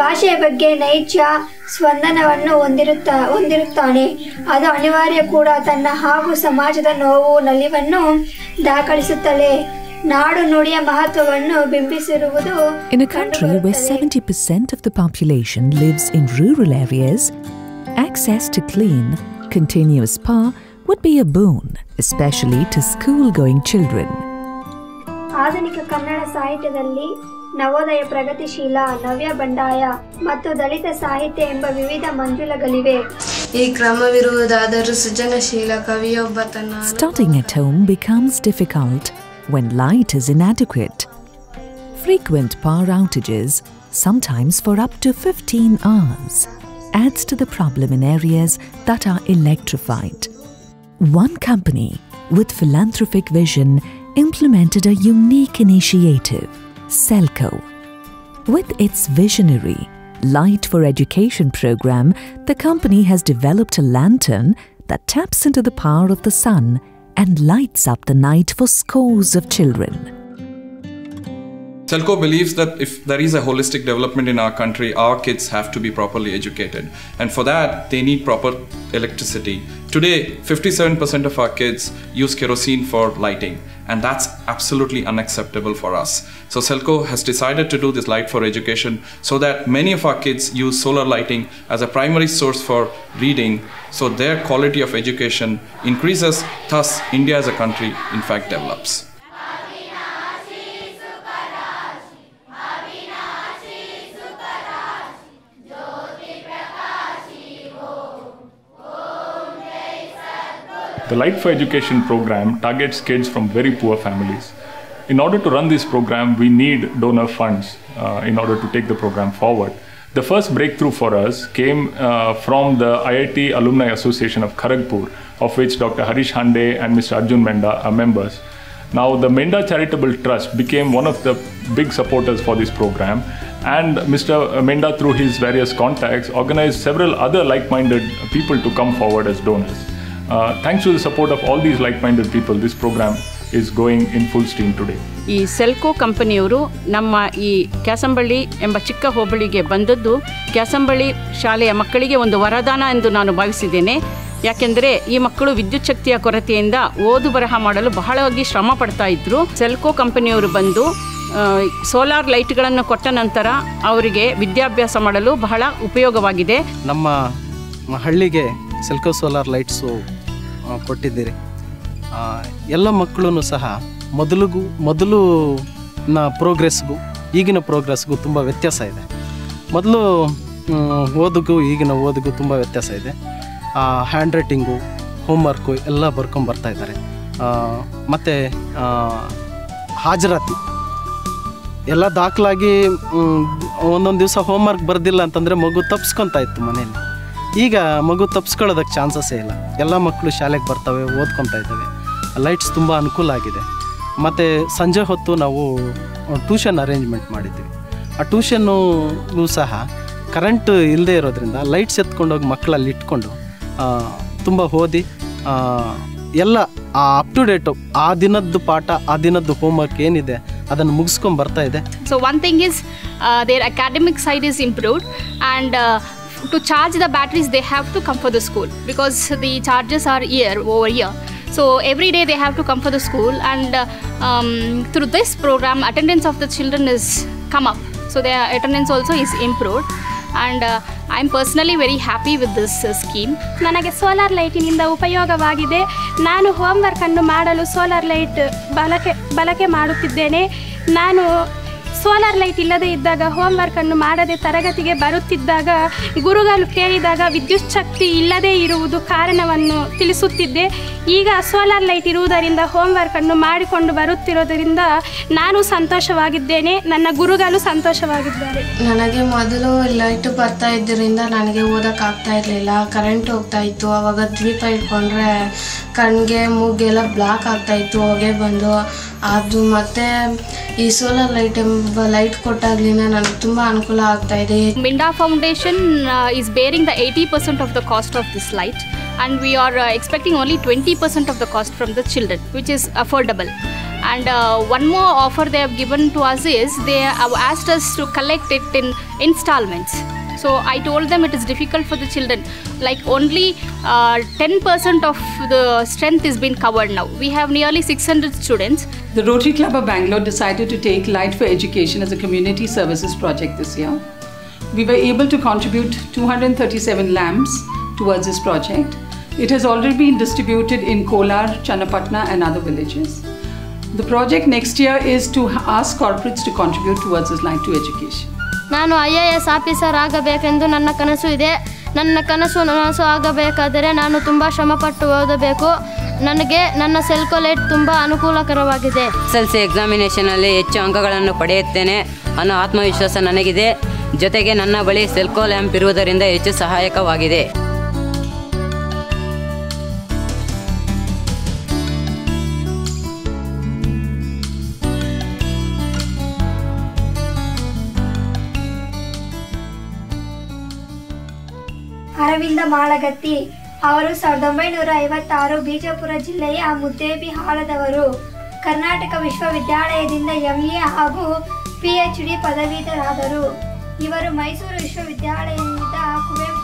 ಭಾಷೆಯ ಬಗ್ಗೆ ನೈಜ ಸ್ಪಂದನವನ್ನು ಹೊಂದಿರುತ್ತಾನೆ. ಅದು ಅನಿವಾರ್ಯ ಕೂಡ. ತನ್ನ ಹಾಗೂ ಸಮಾಜದ ನೋವು ನಲಿವನ್ನು ದಾಖಲಿಸುತ್ತಲೇ ನಾಡು ನುಡಿಯ ಮಹತ್ವವನ್ನು ಬಿಂಬಿಸಿರುವುದು. In a country where 70% of the population lives in rural areas, access to clean, continuous power would be a boon, especially to school-going children. ಆಧುನಿಕ ಕನ್ನಡ ಸಾಹಿತ್ಯದಲ್ಲಿ ನವೋದಯ, ಪ್ರಗತಿಶೀಲ, ನವ್ಯ ಬಂಡಾಯ ಮತ್ತು ದಲಿತ ಸಾಹಿತ್ಯ ಎಂಬ ವಿವಿಧ ಮಂಜುಳಗಳಿವೆ. ಈ ಕ್ರಮವಿರುವುದಾದರೂ ಸೃಜನಶೀಲ ಕವಿಯೊಬ್ಬ ತನ್ನ Studying at home becomes difficult when light is inadequate. Frequent power outages, sometimes for up to 15 hours, adds to the problem in areas that are electrified. One company with philanthropic vision implemented a unique initiative, Selco. With its visionary Light for Education program, the company has developed a lantern that taps into the power of the sun and lights up the night for scores of children. Selco believes that if there is a holistic development in our country, our kids have to be properly educated. And for that, they need proper electricity. Today, 57% of our kids use kerosene for lighting. And that's absolutely unacceptable for us. So Selco has decided to do this Light for Education so that many of our kids use solar lighting as a primary source for reading, so their quality of education increases. Thus, India as a country, in fact, develops. The Light for Education program targets kids from very poor families. In order to run this program, we need donor funds in order to take the program forward. The first breakthrough for us came from the IIT Alumni Association of Kharagpur, of which Dr. Harish Hande and Mr. Arjun Menda are members. Now, the Menda Charitable Trust became one of the big supporters for this program, and Mr. Menda, through his various contacts, organized several other like-minded people to come forward as donors. Thanks to the support of all these like-minded people, this program is going in full steam today. ಈ Selco ಕಂಪನಿಯವರು ನಮ್ಮ ಈ ಕ್ಯಾಸಂಬಳ್ಳಿ ಎಂಬ ಚಿಕ್ಕ ಹೋಬಳಿಗೆ ಬಂದದ್ದು ಕ್ಯಾಸಂಬಳ್ಳಿ ಶಾಲೆಯ ಮಕ್ಕಳಿಗೆ ಒಂದು ವರದಾನ ಎಂದು ನಾನು ಭಾವಿಸಿದ್ದೇನೆ. ಯಾಕೆಂದರೆ ಈ ಮಕ್ಕಳು ವಿದ್ಯುತ್ ಶಕ್ತಿಯ ಕೊರತೆಯಿಂದ ಓದು ಬರಹ ಮಾಡಲು ಬಹಳವಾಗಿ ಶ್ರಮ ಪಡ್ತಾ ಇದ್ದರು. ಸೆಲ್ಕೋ ಕಂಪನಿಯವರು ಬಂದು ಸೋಲಾರ್ ಲೈಟ್ಗಳನ್ನು ಕೊಟ್ಟ ನಂತರ ಅವರಿಗೆ ವಿದ್ಯಾಭ್ಯಾಸ ಮಾಡಲು ಬಹಳ ಉಪಯೋಗವಾಗಿದೆ. ನಮ್ಮ ಹಳ್ಳಿಗೆ ಸೆಲ್ಕೋ ಸೋಲಾರ್ ಲೈಟ್ಸು ಕೊಟ್ಟಿದ್ದೀರಿ. ಎಲ್ಲ ಮಕ್ಕಳು ಸಹ ಮೊದಲು ಪ್ರೋಗ್ರೆಸ್ಗೂ ಈಗಿನ ಪ್ರೋಗ್ರೆಸ್ಗೂ ತುಂಬ ವ್ಯತ್ಯಾಸ ಇದೆ. ಮೊದಲು ಓದಿಗೂ ಈಗಿನ ಓದಿಗೂ ತುಂಬ ವ್ಯತ್ಯಾಸ ಇದೆ. ಹ್ಯಾಂಡ್ ರೈಟಿಂಗು, ಹೋಮ್ವರ್ಕು ಎಲ್ಲ ಬರ್ಕೊಂಬರ್ತಾ ಇದ್ದಾರೆ. ಮತ್ತು ಹಾಜರಾತಿ ಎಲ್ಲ ದಾಖಲಾಗಿ ಒಂದೊಂದು ದಿವಸ ಹೋಮ್ವರ್ಕ್ ಬರೆದಿಲ್ಲ ಅಂತಂದರೆ ಮಗು ತಪ್ಪಿಸ್ಕೊತಾ ಇತ್ತು ಮನೇಲಿ. ಈಗ ಮಗು ತಪ್ಪಿಸ್ಕೊಳ್ಳೋದಕ್ಕೆ ಚಾನ್ಸಸ್ಸೇ ಇಲ್ಲ. ಎಲ್ಲ ಮಕ್ಕಳು ಶಾಲೆಗೆ ಬರ್ತವೆ, ಓದ್ಕೊತಾ ಇದ್ದಾವೆ. ಲೈಟ್ಸ್ ತುಂಬ ಅನುಕೂಲ ಆಗಿದೆ. ಮತ್ತು ಸಂಜೆ ಹೊತ್ತು ನಾವು ಟ್ಯೂಷನ್ ಅರೇಂಜ್ಮೆಂಟ್ ಮಾಡಿದ್ದೀವಿ. ಆ ಟ್ಯೂಷನ್ನು ಸಹ ಕರೆಂಟ್ ಇಲ್ಲದೆ ಇರೋದ್ರಿಂದ ಲೈಟ್ಸ್ ಎತ್ಕೊಂಡೋಗಿ ಮಕ್ಕಳಲ್ಲಿ ಇಟ್ಕೊಂಡು ತುಂಬ ಓದಿ ಎಲ್ಲ ಅಪ್ ಟು ಡೇಟು ಆ ದಿನದ್ದು ಪಾಠ, ಆ ದಿನದ್ದು ಹೋಮ್ವರ್ಕ್ ಏನಿದೆ ಅದನ್ನು ಮುಗಿಸ್ಕೊಂಡು ಬರ್ತಾ ಇದೆ. So one thing is there academic side is improved and to charge the batteries they have to come for the school because the charges are over here. So every day they have to come for the school, and through this program attendance of the children is come up, so their attendance also is improved, and I am personally very happy with this scheme. ನನಗೆ solar ಲೈಟಿನಿಂದ ಉಪಯೋಗವಾಗಿದೆ. ನಾನು ಹೋಮ್ವರ್ಕನ್ನು ಮಾಡಲು solar light ಬಳಕೆ ಮಾಡುತ್ತಿದ್ದೇನೆ. ನಾನು solar light ಇಲ್ಲದೇ ಇದ್ದಾಗ ಹೋಮ್ವರ್ಕನ್ನು ಮಾಡದೆ ತರಗತಿಗೆ ಬರುತ್ತಿದ್ದಾಗ ಗುರುಗಳು ಕೇಳಿದಾಗ ವಿದ್ಯುತ್ ಶಕ್ತಿ ಇಲ್ಲದೇ ಇರುವುದು ಕಾರಣವನ್ನು ತಿಳಿಸುತ್ತಿದ್ದೆ. ಈಗ ಸೋಲಾರ್ ಲೈಟ್ ಇರುವುದರಿಂದ ಹೋಮ್ವರ್ಕನ್ನು ಮಾಡಿಕೊಂಡು ಬರುತ್ತಿರೋದರಿಂದ ನಾನು ಸಂತೋಷವಾಗಿದ್ದೇನೆ, ನನ್ನ ಗುರುಗಳು ಸಂತೋಷವಾಗಿದ್ದಾರೆ. ನನಗೆ ಮೊದಲು ಲೈಟ್ ಬರ್ತಾ ಇದ್ದರಿಂದ ನನಗೆ ಓದೋಕ್ಕಾಗ್ತಾ ಇರಲಿಲ್ಲ. ಕರೆಂಟ್ ಹೋಗ್ತಾ ಇತ್ತು. ಆವಾಗ ದೀಪ ಇಟ್ಕೊಂಡ್ರೆ ಕಣ್ಣಿಗೆ ಮೂಗೆಲ್ಲ ಬ್ಲಾಕ್ ಆಗ್ತಾಯಿತ್ತು, ಹೊಗೆ ಬಂದು. ಅದು ಮತ್ತು ಈ ಸೋಲಾರ್ ಲೈಟ್ ಕೊಟ್ಟಾಗ್ಲಿಂದ ನನಗೆ ತುಂಬ ಅನುಕೂಲ ಆಗ್ತಾ ಇದೆ. Minda Foundation is bearing the 80% of the cost of this light, and we are expecting only 20% of the cost from the children, which is affordable. And one more offer they have given to us is they have asked us to collect it in installments. So I told them it is difficult for the children. Like only 10% of the strength is being covered now. We have nearly 600 students. The Rotary Club of Bangalore decided to take Light for Education as a community services project this year. We were able to contribute 237 lamps towards this project. It has already been distributed in Kolar, Channapatna and other villages. The project next year is to ask corporates to contribute towards this Light to Education. ನಾನು IAS officer ಆಗಬೇಕೆಂದು ನನ್ನ ಕನಸು ಇದೆ. ನನ್ನ ಕನಸು ಆಗಬೇಕಾದರೆ ನಾನು ತುಂಬ ಶ್ರಮಪಟ್ಟು ಓದಬೇಕು. ನನಗೆ ನನ್ನ ಸೆಲ್ಕೊಲೈಟ್ ತುಂಬ ಅನುಕೂಲಕರವಾಗಿದೆ. SSLC ಎಕ್ಸಾಮಿನೇಷನಲ್ಲಿ ಹೆಚ್ಚು ಅಂಕಗಳನ್ನು ಪಡೆಯುತ್ತೇನೆ ಅನ್ನೋ ಆತ್ಮವಿಶ್ವಾಸ ನನಗಿದೆ. ಜೊತೆಗೆ ನನ್ನ ಬಳಿ ಸೆಲ್ಕೋ ಲ್ಯಾಂಪ್ ಇರುವುದರಿಂದ ಹೆಚ್ಚು ಸಹಾಯಕವಾಗಿದೆ. ಅರವಿಂದ ಮಾಳಗತ್ತಿ ಅವರು 1956 ಬಿಜಾಪುರ ಜಿಲ್ಲೆಯ ಮುದ್ದೇಬಿಹಾಳದವರು. ಕರ್ನಾಟಕ ವಿಶ್ವವಿದ್ಯಾಲಯದಿಂದ MA ಹಾಗೂ PhD ಪದವೀಧರರಾದರು. ಇವರು ಮೈಸೂರು ವಿಶ್ವವಿದ್ಯಾಲಯದಿಂದ ಕುವೆಂಪು